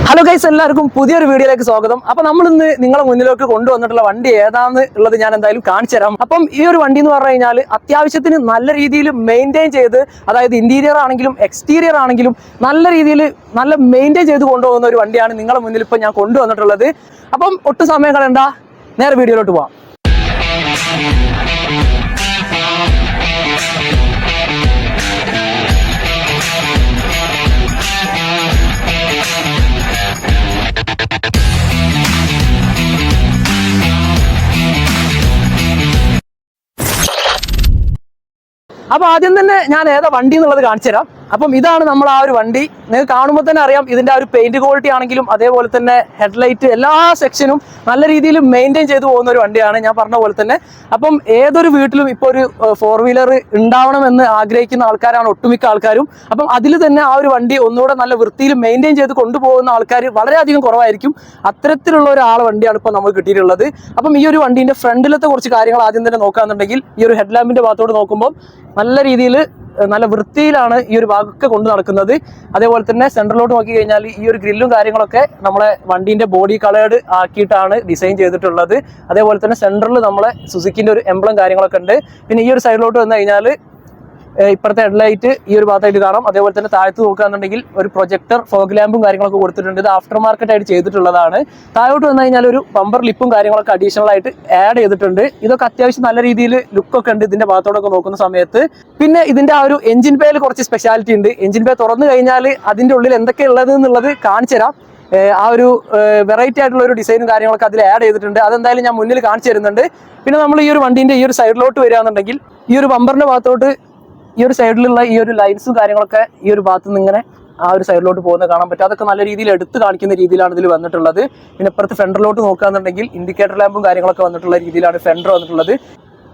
Hello guys, എല്ലാവർക്കും പുതിയൊരു വീഡിയോയിലേക്ക് സ്വാഗതം. അപ്പൊ നമ്മൾ ഇന്ന് നിങ്ങളെ മുന്നിലേക്ക് കൊണ്ടുവന്നിട്ടുള്ള വണ്ടി ഏതാന്ന് ഉള്ളത് ഞാൻ എന്തായാലും കാണിച്ചു തരാം. അപ്പം ഈ ഒരു വണ്ടി എന്ന് പറഞ്ഞു കഴിഞ്ഞാൽ അത്യാവശ്യത്തിന് നല്ല രീതിയിൽ മെയിൻറ്റെയിൻ ചെയ്ത്, അതായത് ഇന്റീരിയർ ആണെങ്കിലും എക്സ്റ്റീരിയർ ആണെങ്കിലും നല്ല രീതിയിൽ നല്ല മെയിൻറ്റെയിൻ ചെയ്ത് കൊണ്ടുപോകുന്ന ഒരു വണ്ടിയാണ് നിങ്ങളെ മുന്നിൽ ഇപ്പൊ ഞാൻ കൊണ്ടുവന്നിട്ടുള്ളത്. അപ്പം ഒട്ടും സമയം കളയണ്ട, നേരെ വീഡിയോയിലോട്ട് പോവാം. അപ്പൊ ആദ്യം തന്നെ ഞാൻ ഏതാ വണ്ടി എന്നുള്ളത് കാണിച്ചു തരാം. അപ്പം ഇതാണ് നമ്മൾ ആ ഒരു വണ്ടി. നിങ്ങൾക്ക് കാണുമ്പോൾ തന്നെ അറിയാം ഇതിന്റെ ആ ഒരു പെയിന്റ് ക്വാളിറ്റി ആണെങ്കിലും അതേപോലെ തന്നെ ഹെഡ്ലൈറ്റ് എല്ലാ സെക്ഷനും നല്ല രീതിയിൽ മെയിൻറ്റെയിൻ ചെയ്ത് പോകുന്ന ഒരു വണ്ടിയാണ്, ഞാൻ പറഞ്ഞ പോലെ തന്നെ. അപ്പം ഏതൊരു വീട്ടിലും ഇപ്പോൾ ഒരു 4 വീലർ ഉണ്ടാവണമെന്ന് ആഗ്രഹിക്കുന്ന ആൾക്കാരാണ് ഒട്ടുമിക്ക ആൾക്കാരും. അപ്പം അതിൽ തന്നെ ആ ഒരു വണ്ടി ഒന്നുകൂടെ നല്ല വൃത്തിയിൽ മെയിൻറ്റെയിൻ ചെയ്ത് കൊണ്ടുപോകുന്ന ആൾക്കാർ വളരെയധികം കുറവായിരിക്കും. അത്തരത്തിലുള്ള ഒരാളെ വണ്ടിയാണ് ഇപ്പോൾ നമുക്ക് കിട്ടിയിട്ടുള്ളത്. അപ്പം ഈ ഒരു വണ്ടീന്റെ ഫ്രണ്ടിലത്തെ കുറച്ച് കാര്യങ്ങൾ ആദ്യം തന്നെ നോക്കുകയാണെന്നുണ്ടെങ്കിൽ, ഈ ഒരു ഹെഡ്ലാമ്പിന്റെ ഭാഗത്തോട് നോക്കുമ്പോൾ നല്ല രീതിയിൽ നല്ല വൃത്തിയിലാണ് ഈ ഒരു ഭാഗമൊക്കെ കൊണ്ട് നടക്കുന്നത്. അതേപോലെ തന്നെ സെൻട്രലോട്ട് നോക്കി കഴിഞ്ഞാൽ ഈ ഒരു ഗ്രില്ലും കാര്യങ്ങളൊക്കെ നമ്മളെ വണ്ടീന്റെ ബോഡി കളേർഡ് ആക്കിയിട്ടാണ് ഡിസൈൻ ചെയ്തിട്ടുള്ളത്. അതേപോലെ തന്നെ സെൻട്രലിൽ നമ്മളെ സുസുക്കിന്റെ ഒരു എംബ്ലം കാര്യങ്ങളൊക്കെ ഉണ്ട്. പിന്നെ ഈ ഒരു സൈഡിലോട്ട് വന്നു കഴിഞ്ഞാൽ ഇപ്പുറത്തെ ഹെഡ്ലൈറ്റ് ഈ ഒരു ഭാഗത്തായിട്ട് കാണാം. അതേപോലെ തന്നെ താഴത്ത് നോക്കുകയാണെന്നുണ്ടെങ്കിൽ ഒരു പ്രൊജക്ടർ, ഫോഗ് ലാമ്പും കാര്യങ്ങളൊക്കെ കൊടുത്തിട്ടുണ്ട്. ഇത് ആഫ്റ്റർ മാർക്കറ്റ് ആയിട്ട് ചെയ്തിട്ടുള്ളതാണ്. താഴോട്ട് വന്നു കഴിഞ്ഞാൽ ഒരു ബമ്പർ ലിപ്പും കാര്യങ്ങളൊക്കെ അഡീഷണൽ ആയിട്ട് ആഡ് ചെയ്തിട്ടുണ്ട്. ഇതൊക്കെ അത്യാവശ്യം നല്ല രീതിയിൽ ലുക്കൊക്കെ ഉണ്ട് ഇതിന്റെ ഭാഗത്തോടൊക്കെ നോക്കുന്ന സമയത്ത്. പിന്നെ ഇതിന്റെ ആ ഒരു എഞ്ചിൻ പേയിൽ കുറച്ച് സ്പെഷ്യാലിറ്റി ഉണ്ട്. എഞ്ചിൻ പേ തുറന്നു കഴിഞ്ഞാൽ അതിന്റെ ഉള്ളിൽ എന്തൊക്കെ ഉള്ളത് എന്നുള്ളത് കാണിച്ചു തരാം. ആ ഒരു വെറൈറ്റി ആയിട്ടുള്ള ഒരു ഡിസൈനും കാര്യങ്ങളൊക്കെ അതിൽ ആഡ് ചെയ്തിട്ടുണ്ട്. അതെന്തായാലും ഞാൻ മുന്നിൽ കാണിച്ചു തരുന്നുണ്ട്. പിന്നെ നമ്മൾ ഈ ഒരു വണ്ടീന്റെ ഈ ഒരു സൈഡിലോട്ട് വരികയാണെന്നുണ്ടെങ്കിൽ, ഈ ഒരു ബമ്പറിന്റെ ഭാഗത്തോട്ട് ഈ ഒരു സൈഡിലുള്ള ഈ ഒരു ലൈൻസും കാര്യങ്ങളൊക്കെ ഈ ഒരു ഭാഗത്ത് നിന്ന് ഇങ്ങനെ ആ ഒരു സൈഡിലോട്ട് പോകുന്നത് കാണാൻ പറ്റും. അതൊക്കെ നല്ല രീതിയിൽ എടുത്ത് കാണിക്കുന്ന രീതിയിലാണ് ഇതിൽ വന്നിട്ടുള്ളത്. പിന്നെ ഇപ്പുറത്ത് ഫെൻഡറിലോട്ട് നോക്കുകയാണെന്നുണ്ടെങ്കിൽ ഇൻഡിക്കേറ്റർ ലാമ്പും കാര്യങ്ങളൊക്കെ വന്നിട്ടുള്ള രീതിയിലാണ് ഫെൻഡർ വന്നിട്ടുള്ളത്.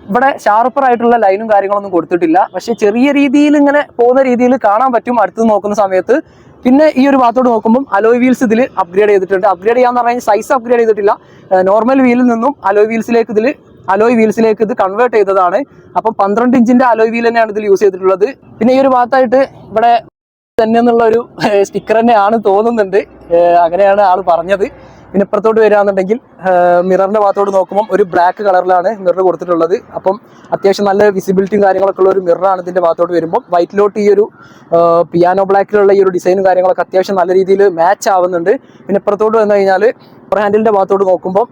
ഇവിടെ ഷാർപ്പർ ആയിട്ടുള്ള ലൈനും കാര്യങ്ങളൊന്നും കൊടുത്തിട്ടില്ല, പക്ഷെ ചെറിയ രീതിയിൽ ഇങ്ങനെ പോകുന്ന രീതിയിൽ കാണാൻ പറ്റും അടുത്ത് നോക്കുന്ന സമയത്ത്. പിന്നെ ഈ ഒരു ഭാഗത്തോട്ട് നോക്കുമ്പോൾ അലോയ് വീൽസ് ഇതിൽ അപ്ഗ്രേഡ് ചെയ്തിട്ടുണ്ട്. അപ്ഗ്രേഡ് ചെയ്യാന്ന് പറഞ്ഞാൽ സൈസ് അപ്ഗ്രേഡ് ചെയ്തിട്ടില്ല. നോർമൽ വീലിൽ നിന്നും അലോയ് വീൽസിലേക്ക് ഇത് കൺവേർട്ട് ചെയ്തതാണ്. അപ്പം 12 ഇഞ്ചിന്റെ അലോയ് വീൽ തന്നെയാണ് ഇതിൽ യൂസ് ചെയ്തിട്ടുള്ളത്. പിന്നെ ഈ ഒരു ഭാഗത്തായിട്ട് ഇവിടെ തന്നെ എന്നുള്ള ഒരു സ്റ്റിക്കർ തന്നെയാണ് തോന്നുന്നുണ്ട്, അങ്ങനെയാണ് ആൾ പറഞ്ഞത്. പിന്നെ ഇപ്പുറത്തോട്ട് വരികയാണെന്നുണ്ടെങ്കിൽ മിററിന്റെ ഭാഗത്തോട്ട് നോക്കുമ്പോൾ ഒരു ബ്ലാക്ക് കളറിലാണ് മിറർ കൊടുത്തിട്ടുള്ളത്. അപ്പം അത്യാവശ്യം നല്ല വിസിബിലിറ്റിയും കാര്യങ്ങളൊക്കെ ഉള്ള ഒരു മിററാണ് ഇതിന്റെ ഭാഗത്തോട്ട് വരുമ്പോൾ. വൈറ്റിലോട്ട് ഈ ഒരു പിയാനോ ബ്ലാക്കിലുള്ള ഈ ഒരു ഡിസൈനും കാര്യങ്ങളൊക്കെ അത്യാവശ്യം നല്ല രീതിയിൽ മാച്ച് ആവുന്നുണ്ട്. പിന്നെ ഇപ്പുറത്തോട്ട് വന്നു കഴിഞ്ഞാൽ ഹാൻഡിലിന്റെ ഭാഗത്തോട്ട് നോക്കുമ്പോൾ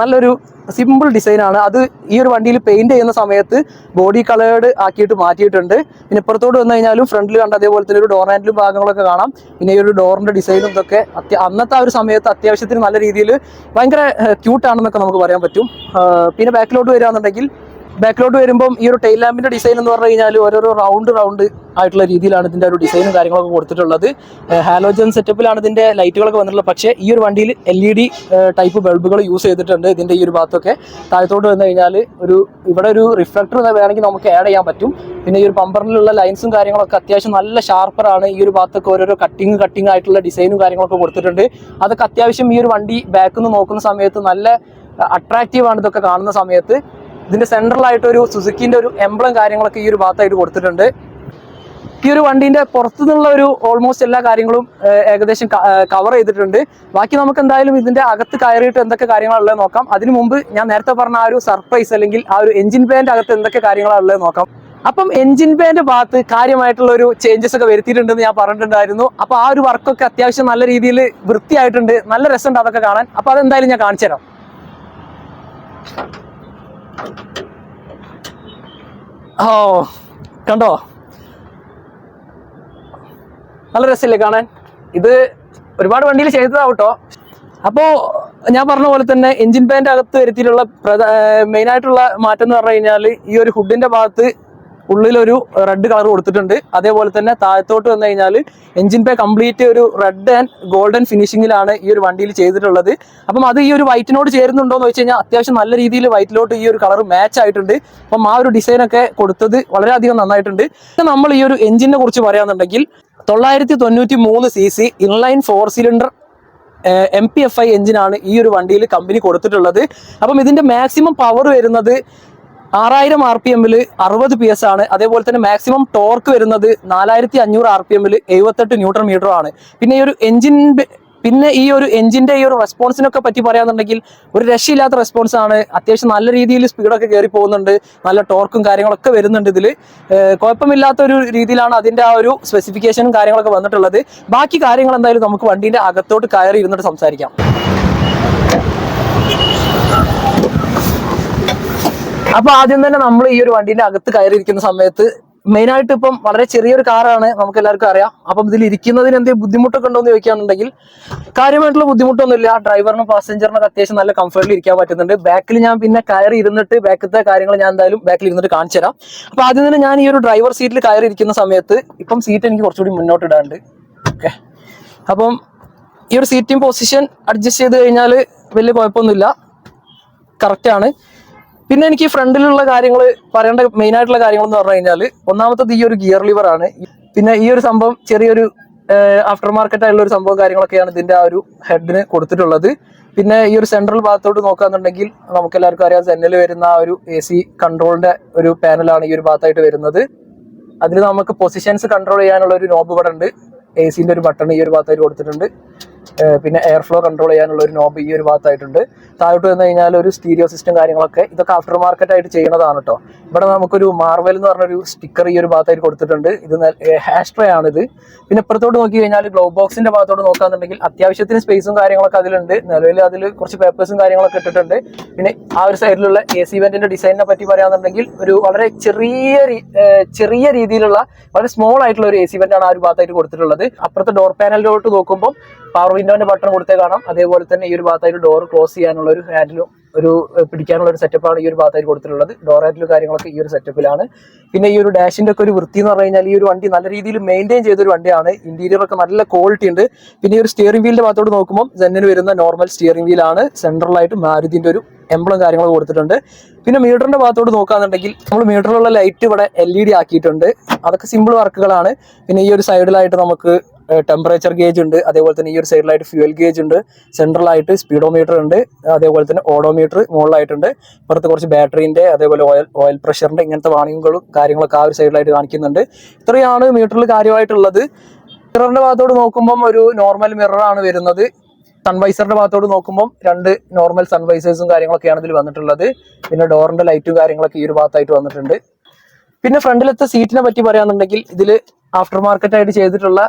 നല്ലൊരു സിമ്പിൾ ഡിസൈനാണ്. അത് ഈ ഒരു വണ്ടിയിൽ പെയിന്റ് ചെയ്യുന്ന സമയത്ത് ബോഡി കളേർഡ് ആക്കിയിട്ട് മാറ്റിയിട്ടുണ്ട്. പിന്നെ ഇപ്പുറത്തോട്ട് വന്നു കഴിഞ്ഞാലും ഫ്രണ്ടിൽ കണ്ട അതേപോലെ തന്നെ ഒരു ഡോർ ഹാൻഡിലും ഭാഗങ്ങളൊക്കെ കാണാം. പിന്നെ ഈ ഒരു ഡോറിന്റെ ഡിസൈനും ഇതൊക്കെ അന്നത്തെ ആ ഒരു സമയത്ത് അത്യാവശ്യത്തിന് നല്ല രീതിയിൽ ഭയങ്കര ക്യൂട്ടാണെന്നൊക്കെ നമുക്ക് പറയാൻ പറ്റും. പിന്നെ ബാക്കിലോട്ട് വരികയാണെന്നുണ്ടെങ്കിൽ, ബാക്കിലോട്ട് വരുമ്പം ഈ ഒരു ടെയിൽ ലാമ്പിന്റെ ഡിസൈൻ എന്ന് പറഞ്ഞു കഴിഞ്ഞാൽ ഓരോരോ റൗണ്ട് ആയിട്ടുള്ള രീതിയിലാണ് ഇതിന്റെ ഒരു ഡിസൈനും കാര്യങ്ങളൊക്കെ കൊടുത്തിട്ടുള്ളത്. ഹാലോജൻ സെറ്റപ്പിലാണ് ഇതിന്റെ ലൈറ്റുകളൊക്കെ വന്നിട്ടുള്ളത്. പക്ഷേ ഈ ഒരു വണ്ടിയിൽ LED ടൈപ്പ് ബൾബുകൾ യൂസ് ചെയ്തിട്ടുണ്ട് ഇതിന്റെ ഈ ഒരു ഭാഗത്തൊക്കെ. താഴത്തോട്ട് വന്നു കഴിഞ്ഞാൽ ഇവിടെ ഒരു റിഫ്ലക്ടർ വേണമെങ്കിൽ നമുക്ക് ആഡ് ചെയ്യാൻ പറ്റും. പിന്നെ ഈ ഒരു പമ്പറിലുള്ള ലൈൻസും കാര്യങ്ങളൊക്കെ അത്യാവശ്യം നല്ല ഷാർപ്പറാണ്. ഈ ഒരു ഭാഗത്തൊക്കെ ഓരോരോ കട്ടിങ് ആയിട്ടുള്ള ഡിസൈനും കാര്യങ്ങളൊക്കെ കൊടുത്തിട്ടുണ്ട്. അതൊക്കെ അത്യാവശ്യം ഈ ഒരു വണ്ടി ബാക്കിൽ നിന്ന് നോക്കുന്ന സമയത്ത് നല്ല അട്രാക്റ്റീവ് ആണ്. ഇതൊക്കെ കാണുന്ന സമയത്ത് ഇതിന്റെ സെൻട്രലായിട്ട് ഒരു സുസുക്കിന്റെ ഒരു എംബ്ലം കാര്യങ്ങളൊക്കെ ഈ ഒരു ഭാഗത്തായിട്ട് കൊടുത്തിട്ടുണ്ട്. ഈ ഒരു വണ്ടീന്റെ പുറത്തുനിന്നുള്ള ഒരു ഓൾമോസ്റ്റ് എല്ലാ കാര്യങ്ങളും ഏകദേശം കവർ ചെയ്തിട്ടുണ്ട്. ബാക്കി നമുക്ക് എന്തായാലും ഇതിന്റെ അകത്ത് കയറിയിട്ട് എന്തൊക്കെ കാര്യങ്ങളുള്ളത് നോക്കാം. അതിനു മുമ്പ് ഞാൻ നേരത്തെ പറഞ്ഞ ആ ഒരു സർപ്രൈസ് അല്ലെങ്കിൽ ആ ഒരു എഞ്ചിൻ ബേന്റെ അകത്ത് എന്തൊക്കെ കാര്യങ്ങളുള്ളത് നോക്കാം. അപ്പം എഞ്ചിൻ ബേന്റെ ഭാഗത്ത് കാര്യമായിട്ടുള്ള ഒരു ചേഞ്ചസ് ഒക്കെ വരുത്തിയിട്ടുണ്ടെന്ന് ഞാൻ പറഞ്ഞിട്ടുണ്ടായിരുന്നു. അപ്പൊ ആ ഒരു വർക്കൊക്കെ അത്യാവശ്യം നല്ല രീതിയിൽ വൃത്തിയായിട്ടുണ്ട്, നല്ല രസമുണ്ട് അതൊക്കെ കാണാൻ. അപ്പൊ അതെന്തായാലും ഞാൻ കാണിച്ചു തരാം. ഓ, കണ്ടോ, നല്ല രസമില്ലേ കാണാൻ? ഇത് ഒരുപാട് വണ്ടിയിൽ ചെയ്തതാവട്ടോ. അപ്പോൾ ഞാൻ പറഞ്ഞ പോലെ തന്നെ എഞ്ചിൻ ബേന്റെ അകത്ത് വരുത്തിയിട്ടുള്ള മെയിനായിട്ടുള്ള മാറ്റം എന്ന് പറഞ്ഞു കഴിഞ്ഞാൽ, ഈ ഒരു ഹുഡിന്റെ ഭാഗത്ത് ഉള്ളിലൊരു റെഡ് കളർ കൊടുത്തിട്ടുണ്ട്. അതേപോലെ തന്നെ താഴത്തോട്ട് വന്നു കഴിഞ്ഞാൽ എഞ്ചിൻ പേ കംപ്ലീറ്റ് ഒരു റെഡ് ആൻഡ് ഗോൾഡൻ ഫിനിഷിങ്ങിലാണ് ഈ ഒരു വണ്ടിയിൽ ചെയ്തിട്ടുള്ളത്. അപ്പം അത് ഈ ഒരു വൈറ്റിനോട് ചേരുന്നുണ്ടോ എന്ന് വെച്ച് കഴിഞ്ഞാൽ അത്യാവശ്യം നല്ല രീതിയിൽ വൈറ്റിലോട്ട് ഈ ഒരു കളർ മാച്ച് ആയിട്ടുണ്ട്. അപ്പം ആ ഒരു ഡിസൈനൊക്കെ കൊടുത്തത് വളരെയധികം നന്നായിട്ടുണ്ട്. നമ്മൾ ഈ ഒരു എഞ്ചിനെ കുറിച്ച് പറയാന്നുണ്ടെങ്കിൽ 993 cc ഇൻലൈൻ 4 സിലിണ്ടർ MPFI എഞ്ചിനാണ് ഈ ഒരു വണ്ടിയിൽ കമ്പനി കൊടുത്തിട്ടുള്ളത്. അപ്പം ഇതിന്റെ മാക്സിമം പവർ വരുന്നത് 6000 RPM 60 PS ആണ്. അതേപോലെ തന്നെ മാക്സിമം ടോർക്ക് വരുന്നത് 4500 RPM 78 Nm ആണ്. പിന്നെ ഈ ഒരു എഞ്ചിൻ പിന്നെ ഈ ഒരു എഞ്ചിന്റെ ഈ ഒരു റെസ്പോൺസിനൊക്കെ പറ്റി പറയാന്നുണ്ടെങ്കിൽ ഒരു രക്ഷയില്ലാത്ത റെസ്പോൺസ് ആണ്. അത്യാവശ്യം നല്ല രീതിയിൽ സ്പീഡൊക്കെ കയറി പോകുന്നുണ്ട്, നല്ല ടോർക്കും കാര്യങ്ങളൊക്കെ വരുന്നുണ്ട് ഇതിൽ. കുഴപ്പമില്ലാത്ത ഒരു രീതിയിലാണ് അതിന്റെ ആ ഒരു സ്പെസിഫിക്കേഷനും കാര്യങ്ങളൊക്കെ വന്നിട്ടുള്ളത്. ബാക്കി കാര്യങ്ങൾ എന്തായാലും നമുക്ക് വണ്ടീന്റെ അകത്തോട്ട് കയറി ഇരുന്നിട്ട് സംസാരിക്കാം. അപ്പൊ ആദ്യം തന്നെ നമ്മൾ ഈ ഒരു വണ്ടീന്റെ അകത്ത് കയറിയിരിക്കുന്ന സമയത്ത് മെയിനായിട്ട് ഇപ്പം വളരെ ചെറിയൊരു കാറാണ്, നമുക്ക് എല്ലാവർക്കും അറിയാം. അപ്പം ഇതിൽ ഇരിക്കുന്നതിന് എന്തെങ്കിലും ബുദ്ധിമുട്ടൊക്കെ ഉണ്ടോ എന്ന് ചോദിക്കുകയാണെന്നുണ്ടെങ്കിൽ കാര്യമായിട്ടുള്ള ബുദ്ധിമുട്ടൊന്നുമില്ല. ഡ്രൈവറിനും പാസഞ്ചറിനൊക്കെ അത്യാവശ്യം നല്ല കംഫർട്ടിൽ ഇരിക്കാൻ പറ്റുന്നുണ്ട്. ബാക്കിൽ ഞാൻ പിന്നെ കയറി ഇരുന്നിട്ട് ബാക്കിലത്തെ കാര്യങ്ങൾ ഞാൻ എന്തായാലും ബാക്കിൽ ഇരുന്നിട്ട് കാണിച്ചു തരാം. അപ്പൊ ആദ്യം തന്നെ ഞാൻ ഈ ഒരു ഡ്രൈവർ സീറ്റിൽ കയറി ഇരിക്കുന്ന സമയത്ത് ഇപ്പം സീറ്റ് എനിക്ക് കുറച്ചുകൂടി മുന്നോട്ട് ഇടാണ്ട്. ഓക്കെ, അപ്പം ഈ ഒരു സീറ്റിംഗ് പൊസിഷൻ അഡ്ജസ്റ്റ് ചെയ്ത് കഴിഞ്ഞാൽ വലിയ കുഴപ്പമൊന്നുമില്ല, കറക്റ്റാണ്. പിന്നെ എനിക്ക് ഫ്രണ്ടിലുള്ള കാര്യങ്ങൾ പറയേണ്ട മെയിൻ ആയിട്ടുള്ള കാര്യങ്ങൾ എന്ന് പറഞ്ഞു കഴിഞ്ഞാൽ ഒന്നാമത്തത് ഈ ഒരു ഗിയർ ലിവർ ആണ്. പിന്നെ ഈ ഒരു സംഭവം ചെറിയൊരു ആഫ്റ്റർ മാർക്കറ്റ് ആയിട്ടുള്ള ഒരു സംഭവം കാര്യങ്ങളൊക്കെയാണ് ഇതിന്റെ ആ ഒരു ഹെഡിന് കൊടുത്തിട്ടുള്ളത്. പിന്നെ ഈ ഒരു സെൻട്രൽ ഭാഗത്തോട്ട് നോക്കുകയാണെന്നുണ്ടെങ്കിൽ നമുക്ക് എല്ലാവർക്കും അറിയാം, സെന്നിൽ വരുന്ന ആ ഒരു AC കൺട്രോളിന്റെ ഒരു പാനലാണ് ഈ ഒരു ഭാഗത്തായിട്ട് വരുന്നത്. അതിൽ നമുക്ക് പൊസിഷൻസ് കൺട്രോൾ ചെയ്യാനുള്ള ഒരു നോബ് ഇവിടെ ഉണ്ട്. AC-ന്റെ ഒരു ബട്ടൺ ഈ ഒരു ഭാഗത്തായിട്ട് കൊടുത്തിട്ടുണ്ട്. പിന്നെ എയർ ഫ്ലോ കൺട്രോൾ ചെയ്യാനുള്ള ഒരു നോബ് ഈ ഒരു ഭാഗത്തായിട്ടുണ്ട്. താഴോട്ട് വന്നു കഴിഞ്ഞാൽ ഒരു സ്റ്റീരിയോ സിസ്റ്റം കാര്യങ്ങളൊക്കെ ഇതൊക്കെ ആഫ്റ്റർ മാർക്കറ്റ് ആയിട്ട് ചെയ്യുന്നതാണ് കേട്ടോ. ഇവിടെ നമുക്കൊരു മാർവൽ എന്ന് പറഞ്ഞൊരു സ്റ്റിക്കർ ഈ ഒരു ഭാഗത്തായിട്ട് കൊടുത്തിട്ടുണ്ട്. ഇത് ഹാഷ്ട്രേ ആണിത്. പിന്നെ ഇപ്പുറത്തോട്ട് നോക്കി കഴിഞ്ഞാൽ ഗ്ലൗ ബോക്സിന്റെ ഭാഗത്തോട്ട് നോക്കുകയാണെന്നുണ്ടെങ്കിൽ അത്യാവശ്യത്തിന് സ്പേസും കാര്യങ്ങളൊക്കെ അതിലുണ്ട്. നിലവിൽ അതിൽ കുറച്ച് പേപ്പേഴ്സും കാര്യങ്ങളൊക്കെ ഇട്ടിട്ടുണ്ട്. പിന്നെ ആ ഒരു സൈഡിലുള്ള AC വെന്റിന്റെ ഡിസൈനിനെ പറ്റി പറയുകയാണെന്നുണ്ടെങ്കിൽ ഒരു വളരെ ചെറിയ രീതിയിലുള്ള വളരെ സ്മോൾ ആയിട്ടുള്ള ഒരു AC വെന്റാണ് ആ ഒരു ഭാഗത്തായിട്ട് കൊടുത്തിട്ടുള്ളത്. അപ്പുറത്തെ ഡോർ പാനലിലോട്ട് നോക്കുമ്പോൾ പവർ വിൻഡോന്റെ ബട്ടൺ കൊടുത്തേ കാണാം. അതേപോലെ തന്നെ ഈ ഒരു ഭാഗത്തായിട്ട് ഡോർ ക്ലോസ് ചെയ്യാനുള്ള ഒരു ഹാൻഡിലും ഒരു പിടിക്കാനുള്ള ഒരു സെറ്റപ്പാണ് ഈ ഒരു ഭാഗത്തായിട്ട് കൊടുത്തിട്ടുള്ളത്. ഡോർ ഹാൻഡിലും കാര്യങ്ങളൊക്കെ ഈ ഒരു സെറ്റപ്പിലാണ്. പിന്നെ ഈ ഒരു ഡാഷിന്റെ ഒക്കെ ഒരു വൃത്തി എന്ന് പറഞ്ഞു കഴിഞ്ഞാൽ ഈ ഒരു വണ്ടി നല്ല രീതിയിൽ മെയിൻറ്റെയിൻ ചെയ്തൊരു വണ്ടിയാണ്. ഇന്റീരിയർ ഒക്കെ നല്ല ക്വാളിറ്റി ഉണ്ട്. പിന്നെ ഈ ഒരു സ്റ്റിയറിംഗ് വീലിന്റെ ഭാഗത്തോട്ട് നോക്കുമ്പോൾ സെന്നിന് വരുന്ന നോർമൽ സ്റ്റിയറിംഗ് വീലാണ്. സെൻട്രലായിട്ട് മാരുതിന്റെ ഒരു എംബ്ലം കാര്യങ്ങൾ കൊടുത്തിട്ടുണ്ട്. പിന്നെ മീറ്ററിന്റെ ഭാഗത്തോട്ട് നോക്കുകയാണെന്നുണ്ടെങ്കിൽ നമ്മൾ മീറ്ററിലുള്ള ലൈറ്റ് ഇവിടെ LED ആക്കിയിട്ടുണ്ട്. അതൊക്കെ സിമ്പിൾ വർക്കുകളാണ്. പിന്നെ ഈ ഒരു സൈഡിലായിട്ട് നമുക്ക് ടെമ്പറേച്ചർ ഗേജ് ഉണ്ട്. അതേപോലെ തന്നെ ഈ ഒരു സൈഡിലായിട്ട് ഫ്യൂൽ ഗേജ് ഉണ്ട്. സെൻട്രലായിട്ട് സ്പീഡോമീറ്റർ ഉണ്ട്. അതേപോലെ തന്നെ ഓഡോമീറ്റർ മുകളിലായിട്ടുണ്ട്. ഇപ്പുറത്ത് കുറച്ച് ബാറ്ററിന്റെ അതേപോലെ ഓയിൽ പ്രഷറിന്റെ ഇങ്ങനത്തെ വാണിങ്ങുകളും കാര്യങ്ങളൊക്കെ ആ ഒരു സൈഡിലായിട്ട് കാണിക്കുന്നുണ്ട്. ഇത്രയാണ് മീറ്ററിൽ കാര്യമായിട്ടുള്ളത്. മിററിന്റെ ഭാഗത്തോട്ട് നോക്കുമ്പം ഒരു നോർമൽ മിററാണ് വരുന്നത്. സൺവൈസറിന്റെ ഭാഗത്തോട്ട് നോക്കുമ്പോൾ 2 നോർമൽ സൺവൈസേഴ്സും കാര്യങ്ങളൊക്കെയാണ് ഇതിൽ വന്നിട്ടുള്ളത്. പിന്നെ ഡോറിന്റെ ലൈറ്റും കാര്യങ്ങളൊക്കെ ഈ ഒരു ഭാഗത്തായിട്ട് വന്നിട്ടുണ്ട്. പിന്നെ ഫ്രണ്ടിലത്തെ സീറ്റിനെ പറ്റി പറയാന്നുണ്ടെങ്കിൽ ഇതിൽ ആഫ്റ്റർ മാർക്കറ്റ് ആയിട്ട് ചെയ്തിട്ടുള്ള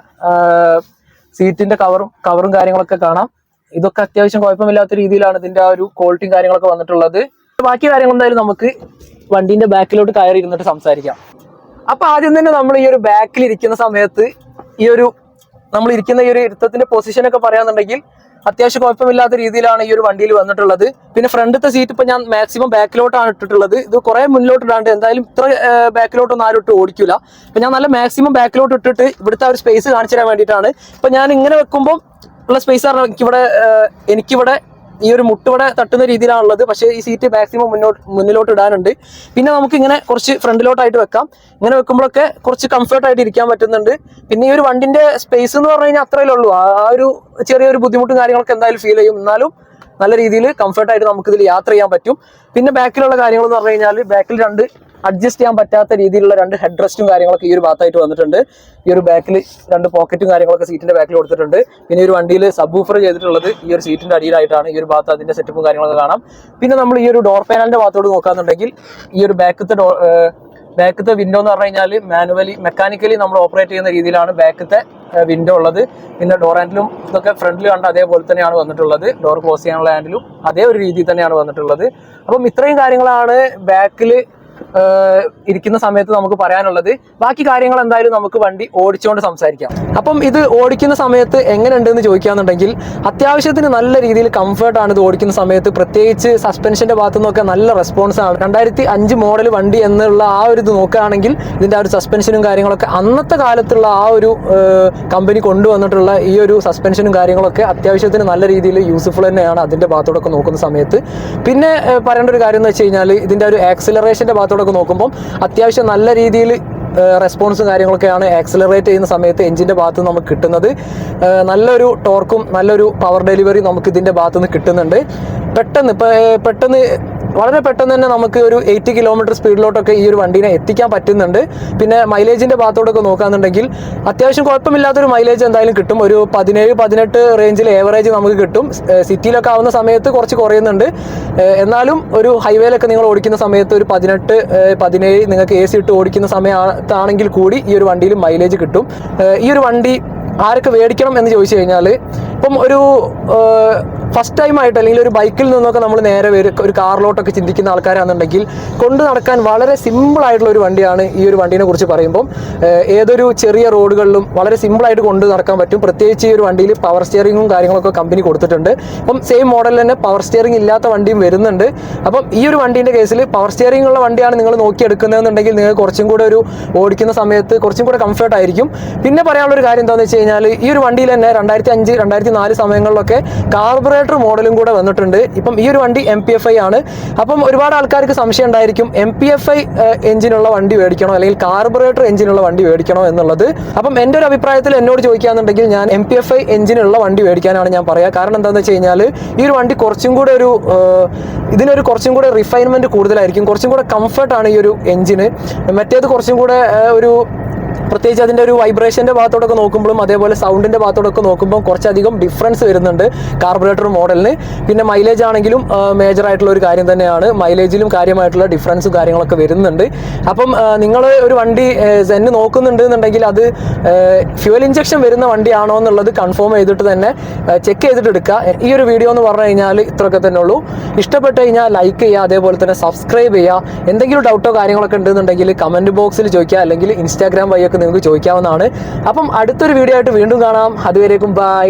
സീറ്റിന്റെ കവറും കാര്യങ്ങളൊക്കെ കാണാം. ഇതൊക്കെ അത്യാവശ്യം കുഴപ്പമില്ലാത്ത രീതിയിലാണ് ഇതിന്റെ ആ ഒരു ക്വാളിറ്റിയും കാര്യങ്ങളൊക്കെ വന്നിട്ടുള്ളത്. ബാക്കി കാര്യങ്ങൾ എന്തായാലും നമുക്ക് വണ്ടീന്റെ ബാക്കിലോട്ട് കയറി ഇരുന്നിട്ട് സംസാരിക്കാം. അപ്പൊ ആദ്യം തന്നെ നമ്മൾ ഈ ഒരു ബാക്കിൽ ഇരിക്കുന്ന സമയത്ത് നമ്മൾ ഇരിക്കുന്ന ഈ ഒരു ഇരുത്തത്തിന്റെ പൊസിഷനൊക്കെ പറയാന്നുണ്ടെങ്കിൽ അത്യാവശ്യം കുഴപ്പമില്ലാത്ത രീതിയിലാണ് ഈ ഒരു വണ്ടിയിൽ വന്നിട്ടുള്ളത്. പിന്നെ ഫ്രണ്ടത്തെ സീറ്റ് ഇപ്പൊ ഞാൻ മാക്സിമം ബാക്കിലോട്ടാണ് ഇട്ടിട്ടുള്ളത്. ഇത് കുറെ മുന്നിലോട്ട് ഇടാണ്ട് എന്തായാലും ഇത്ര ബാക്കിലോട്ടൊന്നും ആരും ഇട്ട് ഓടിക്കില്ല. അപ്പൊ ഞാൻ നല്ല മാക്സിമം ബാക്കിലോട്ട് ഇട്ടിട്ട് ഇവിടുത്തെ ഒരു സ്പേസ് കാണിച്ചു തരാൻ വേണ്ടിയിട്ടാണ്. ഇപ്പൊ ഞാൻ ഇങ്ങനെ വെക്കുമ്പോൾ ഉള്ള സ്പേസ് പറഞ്ഞാൽ എനിക്കിവിടെ ഈ ഒരു മുട്ടിവിടെ തട്ടുന്ന രീതിയിലാണുള്ളത്. പക്ഷേ ഈ സീറ്റ് മാക്സിമം മുന്നിലോട്ട് ഇടാനുണ്ട്. പിന്നെ നമുക്ക് ഇങ്ങനെ കുറച്ച് ഫ്രണ്ടിലോട്ടായിട്ട് വെക്കാം. ഇങ്ങനെ വെക്കുമ്പോഴൊക്കെ കുറച്ച് കംഫർട്ടായിട്ട് ഇരിക്കാൻ പറ്റുന്നുണ്ട്. പിന്നെ ഈ ഒരു വണ്ടിന്റെ സ്പേസ് എന്ന് പറഞ്ഞു കഴിഞ്ഞാൽ അത്രയേ ഉള്ളൂ. ആ ഒരു ചെറിയൊരു ബുദ്ധിമുട്ടും കാര്യങ്ങളൊക്കെ എന്തായാലും ഫീൽ ചെയ്യും. എന്നാലും നല്ല രീതിയിൽ കംഫർട്ടായിട്ട് നമുക്ക് ഇതിൽ യാത്ര ചെയ്യാൻ പറ്റും. പിന്നെ ബാക്കിലുള്ള കാര്യങ്ങൾ എന്ന് പറഞ്ഞു കഴിഞ്ഞാൽ ബാക്കിൽ 2 അഡ്ജസ്റ്റ് ചെയ്യാൻ പറ്റാത്ത രീതിയിലുള്ള 2 ഹെഡ് റെസ്റ്റും കാര്യങ്ങളൊക്കെ ഈ ഒരു ഭാഗത്തായിട്ട് വന്നിട്ടുണ്ട്. ഈ ഒരു ബാക്കിൽ 2 പോക്കറ്റും കാര്യങ്ങളൊക്കെ സീറ്റിന്റെ ബാക്കിൽ കൊടുത്തിട്ടുണ്ട്. പിന്നെ ഈ ഒരു വണ്ടിയിൽ സബ് ഊഫർ ചെയ്തിട്ടുള്ളത് ഈ ഒരു സീറ്റിന്റെ അടിയിലായിട്ടാണ്. ഈ ഒരു ഭാഗത്ത് അതിന്റെ സെറ്റപ്പും കാര്യങ്ങളൊക്കെ കാണാം. പിന്നെ നമ്മൾ ഈ ഒരു ഡോർ പാനലിന്റെ ഭാഗത്തോട് നോക്കാന്നുണ്ടെങ്കിൽ ഈ ഒരു ബാക്കത്തെ വിൻഡോ എന്ന് പറഞ്ഞു കഴിഞ്ഞാൽ മെക്കാനിക്കലി നമ്മൾ ഓപ്പറേറ്റ് ചെയ്യുന്ന രീതിയിലാണ് ബാക്കത്തെ വിൻഡോ ഉള്ളത്. പിന്നെ ഡോർ ഹാൻഡിലും ഇതൊക്കെ ഫ്രണ്ടിൽ കണ്ട അതേപോലെ തന്നെയാണ് വന്നിട്ടുള്ളത്. ഡോർ ക്ലോസ് ചെയ്യാനുള്ള ഹാൻഡിലും അതേ ഒരു രീതിയിൽ തന്നെയാണ് വന്നിട്ടുള്ളത്. അപ്പം ഇത്രയും കാര്യങ്ങളാണ് ബാക്കിൽ ഇരിക്കുന്ന സമയത്ത് നമുക്ക് പറയാനുള്ളത്. ബാക്കി കാര്യങ്ങൾ എന്തായാലും നമുക്ക് വണ്ടി ഓടിച്ചുകൊണ്ട് സംസാരിക്കാം. അപ്പം ഇത് ഓടിക്കുന്ന സമയത്ത് എങ്ങനെയുണ്ടെന്ന് ചോദിക്കുകയാണെന്നുണ്ടെങ്കിൽ അത്യാവശ്യത്തിന് നല്ല രീതിയിൽ കംഫർട്ടാണ് ഇത് ഓടിക്കുന്ന സമയത്ത്. പ്രത്യേകിച്ച് സസ്പെൻഷന്റെ ഭാഗത്തു നിന്നൊക്കെ നല്ല റെസ്പോൺസ് ആണ്. 2005 മോഡൽ വണ്ടി എന്നുള്ള ആ ഒരു ഇത് നോക്കുകയാണെങ്കിൽ ഇതിന്റെ ആ ഒരു സസ്പെൻഷനും കാര്യങ്ങളൊക്കെ അന്നത്തെ കാലത്തുള്ള ആ ഒരു കമ്പനി കൊണ്ടുവന്നിട്ടുള്ള ഈ ഒരു സസ്പെൻഷനും കാര്യങ്ങളൊക്കെ അത്യാവശ്യത്തിന് നല്ല രീതിയിൽ യൂസ്ഫുൾ തന്നെയാണ് അതിന്റെ ഭാഗത്തോടൊക്കെ നോക്കുന്ന സമയത്ത്. പിന്നെ പറയേണ്ട ഒരു കാര്യം എന്ന് വെച്ച് കഴിഞ്ഞാൽ ഇതിന്റെ ഒരു ആക്സിലറേഷന്റെ ഭാഗത്തോടൊക്കെ നോക്കുമ്പോൾ അത്യാവശ്യം നല്ല രീതിയിൽ റെസ്പോൺസും കാര്യങ്ങളൊക്കെയാണ് ആക്സിലറേറ്റ് ചെയ്യുന്ന സമയത്ത് എഞ്ചിന്റെ ഭാഗത്ത് നിന്ന് നമുക്ക് കിട്ടുന്നത്. നല്ലൊരു ടോർക്കും നല്ലൊരു പവർ ഡെലിവറി നമുക്ക് ഇതിന്റെ ഭാഗത്ത് നിന്ന് കിട്ടുന്നുണ്ട്. പെട്ടെന്ന് വളരെ പെട്ടെന്ന് തന്നെ നമുക്ക് ഒരു 80 കിലോമീറ്റർ സ്പീഡിലോട്ടൊക്കെ ഈ ഒരു വണ്ടീനെ എത്തിക്കാൻ പറ്റുന്നുണ്ട്. പിന്നെ മൈലേജിന്റെ ഭാഗത്തോടൊക്കെ നോക്കുകയാണെന്നുണ്ടെങ്കിൽ അത്യാവശ്യം കുഴപ്പമില്ലാത്തൊരു മൈലേജ് എന്തായാലും കിട്ടും. ഒരു 17-18 റേഞ്ചിൽ ഏവറേജ് നമുക്ക് കിട്ടും. സിറ്റിയിലൊക്കെ ആവുന്ന സമയത്ത് കുറച്ച് കുറയുന്നുണ്ട്. എന്നാലും ഒരു ഹൈവേയിലൊക്കെ നിങ്ങൾ ഓടിക്കുന്ന സമയത്ത് ഒരു 18-17 നിങ്ങൾക്ക് AC ഇട്ട് ഓടിക്കുന്ന സമയത്താണെങ്കിൽ കൂടി ഈ ഒരു വണ്ടിയിൽ മൈലേജ് കിട്ടും. ഈ ഒരു വണ്ടി ആരൊക്കെ മേടിക്കണം എന്ന് ചോദിച്ചു കഴിഞ്ഞാൽ, ഇപ്പം ഒരു ഫസ്റ്റ് ടൈം ആയിട്ട് അല്ലെങ്കിൽ ഒരു ബൈക്കിൽ നിന്നൊക്കെ നമ്മൾ നേരെ ഒരു കാറിലോട്ടൊക്കെ ചിന്തിക്കുന്ന ആൾക്കാരാണെന്നുണ്ടെങ്കിൽ കൊണ്ട് നടക്കാൻ വളരെ സിമ്പിൾ ആയിട്ടുള്ള ഒരു വണ്ടിയാണ് ഈ ഒരു വണ്ടീനെ കുറിച്ച് പറയുമ്പം. ഏതൊരു ചെറിയ റോഡുകളിലും വളരെ സിമ്പിളായിട്ട് കൊണ്ട് നടക്കാൻ പറ്റും. പ്രത്യേകിച്ച് ഈ ഒരു വണ്ടിയിൽ പവർ സ്റ്റിയറിങ്ങും കാര്യങ്ങളൊക്കെ കമ്പനി കൊടുത്തിട്ടുണ്ട്. അപ്പം സെയിം മോഡലിൽ തന്നെ പവർ സ്റ്റിയറിംഗ് ഇല്ലാത്ത വണ്ടിയും വരുന്നുണ്ട്. അപ്പം ഈ ഒരു വണ്ടീൻ്റെ കേസിൽ പവർ സ്റ്റിയറിംഗ് ഉള്ള വണ്ടിയാണ് നിങ്ങൾ നോക്കിയെടുക്കുന്നതെന്നുണ്ടെങ്കിൽ നിങ്ങൾക്ക് കുറച്ചും കൂടെ ഒരു ഓടിക്കുന്ന സമയത്ത് കുറച്ചും കൂടെ കംഫർട്ട് ആയിരിക്കും. പിന്നെ പറയാനുള്ളൊരു കാര്യം എന്താണെന്ന് വെച്ച് കഴിഞ്ഞാൽ, ഈ ഒരു വണ്ടിയിൽ തന്നെ 2005-2004 സമയങ്ങളിലൊക്കെ കാർബറേറ്റർ മോഡലും കൂടെ വന്നിട്ടുണ്ട്. ഇപ്പം ഈ ഒരു വണ്ടി MPFI ആണ്. അപ്പം ഒരുപാട് ആൾക്കാർക്ക് സംശയം ഉണ്ടായിരിക്കും, MPFI എഞ്ചിനുള്ള വണ്ടി മേടിക്കണോ അല്ലെങ്കിൽ കാർബറേറ്റർ എഞ്ചിനുള്ള വണ്ടി മേടിക്കണോ എന്നുള്ളത്. അപ്പം എൻ്റെ ഒരു അഭിപ്രായത്തിൽ എന്നോട് ചോദിക്കുകയാണെന്നുണ്ടെങ്കിൽ ഞാൻ MPFI എഞ്ചിനുള്ള വണ്ടി മേടിക്കാനാണ് ഞാൻ പറയുക. കാരണം എന്താണെന്ന് വെച്ച് കഴിഞ്ഞാൽ, ഈ ഒരു വണ്ടി കുറച്ചും കൂടെ ഇതിനൊരു കുറച്ചും കൂടെ റിഫൈൻമെൻറ്റ് കൂടുതലായിരിക്കും. കുറച്ചും കൂടെ കംഫർട്ടാണ് ഈ ഒരു എഞ്ചിന്. മറ്റേത് കുറച്ചും കൂടെ പ്രത്യേകിച്ച് അതിൻ്റെ ഒരു വൈബ്രേഷൻ്റെ ഭാഗത്തോടൊക്കെ നോക്കുമ്പോഴും അതേപോലെ സൗണ്ടിൻ്റെ ഭാഗത്തോടൊക്കെ നോക്കുമ്പോൾ കുറച്ചധികം ഡിഫറൻസ് വരുന്നുണ്ട് കാർബറേറ്റർ മോഡലിന്. പിന്നെ മൈലേജ് ആണെങ്കിലും മേജറായിട്ടുള്ള ഒരു കാര്യം തന്നെയാണ്. മൈലേജിലും കാര്യമായിട്ടുള്ള ഡിഫറൻസും കാര്യങ്ങളൊക്കെ വരുന്നുണ്ട്. അപ്പം നിങ്ങൾ ഒരു വണ്ടി സെന്ന് നോക്കുന്നുണ്ട് എന്നുണ്ടെങ്കിൽ അത് ഫ്യൂവൽ ഇഞ്ചക്ഷൻ വരുന്ന വണ്ടിയാണോ എന്നുള്ളത് കൺഫേം ചെയ്തിട്ട് തന്നെ ചെക്ക് ചെയ്തിട്ട് എടുക്കുക. ഈ ഒരു വീഡിയോ എന്ന് പറഞ്ഞു കഴിഞ്ഞാൽ ഇത്രയൊക്കെ തന്നെ ഉള്ളൂ. ഇഷ്ടപ്പെട്ട് കഴിഞ്ഞാൽ ലൈക്ക് ചെയ്യുക, അതേപോലെ തന്നെ സബ്സ്ക്രൈബ് ചെയ്യുക. എന്തെങ്കിലും ഡൗട്ടോ കാര്യങ്ങളൊക്കെ ഉണ്ടെന്നുണ്ടെങ്കിൽ കമൻറ്റ് ബോക്സിൽ ചോദിക്കുക, അല്ലെങ്കിൽ ഇൻസ്റ്റാഗ്രാം വഴിയൊക്കെ നിങ്ങൾക്ക് ചോദിക്കാവുന്നതാണ്. അപ്പം അടുത്തൊരു വീഡിയോ ആയിട്ട് വീണ്ടും കാണാം. അതുവരേക്കും ബൈ.